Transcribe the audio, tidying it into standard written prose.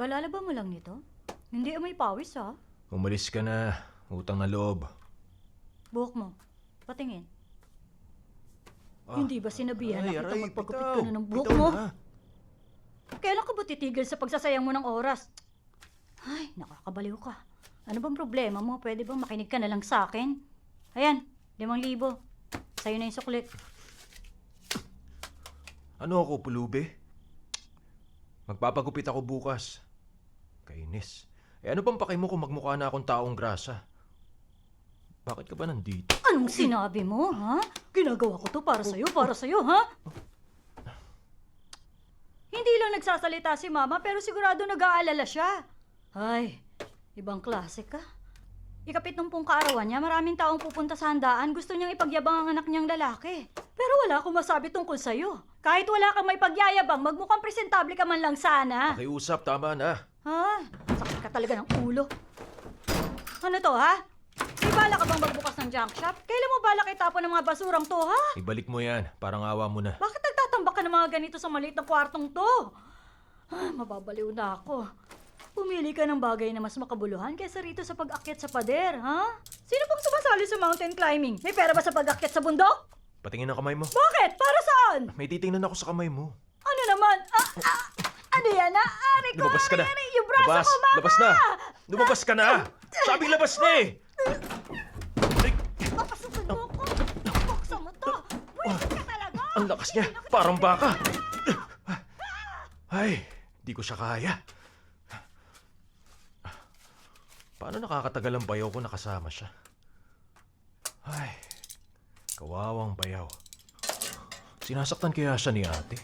Kalalaba mo lang nito? Hindi amoy pawis, ha? Umalis ka na. Utang na loob. Buhok mo. Patingin. Hindi ba sinabihan na kita magpagupit ka na ng buhok mo? Kailan ka ba titigil sa pagsasayang mo ng oras? Ay, nakakabaliw ka. Ano bang problema mo? Pwede bang makinig ka na lang sa akin? Ayan, 5,000. Sa'yo na yung suklit. Ano ako, pulubi? Magpapagupit ako bukas. Kainis. Ano bang paki mo kung magmukha na akong taong grasa? Bakit ka ba nandito? Anong sinabi mo, ha? Ginagawa ko to para sa'yo, ha? Hindi lang nagsasalita si Mama, pero sigurado nag-aalala siya. Ay, ibang klase ka. Ikapitnumpung kaarawan niya, maraming taong pupunta sa handaan. Gusto niyang ipagyabang ang anak niyang lalaki. Pero wala akong masabi tungkol sa'yo. Kahit wala kang may pagyayabang, magmukhang presentable ka man lang sana. Pakiusap, tama na. Ha? Sakit ka talaga ng ulo. Ano to, ha? May bala ka bang magbukas ng junk shop? Kailan mo balak itapon ng mga basurang to, ha? Ibalik mo yan. Parang awa mo na. Bakit nagtatambak ka ng mga ganito sa maliit na kwartong to? Mababaliw na ako. Pumili ka ng bagay na mas makabuluhan kaysa rito sa pag-akyat sa pader, ha? Sino pang sumasali sa mountain climbing? May pera ba sa pag-akyat sa bundok? Patingin ang kamay mo. Bakit? Para saan? May titingnan ako sa kamay mo. Ano naman? Ano yan, ha? Ari ko, Lumabas ka na. Yung braso Labas. ko, Mama! Labas na. Lumabas ka na. Sabing labas na eh. Papasukan mo ako. Buksan mo to. Buwisit ka talaga. Ang lakas niya. Parang baka. Ay, di ko siya kaya. Paano nakakatagal ang bayaw ko nakasama siya? Ay, kawawang bayaw. Sinasaktan kaya siya ni ate?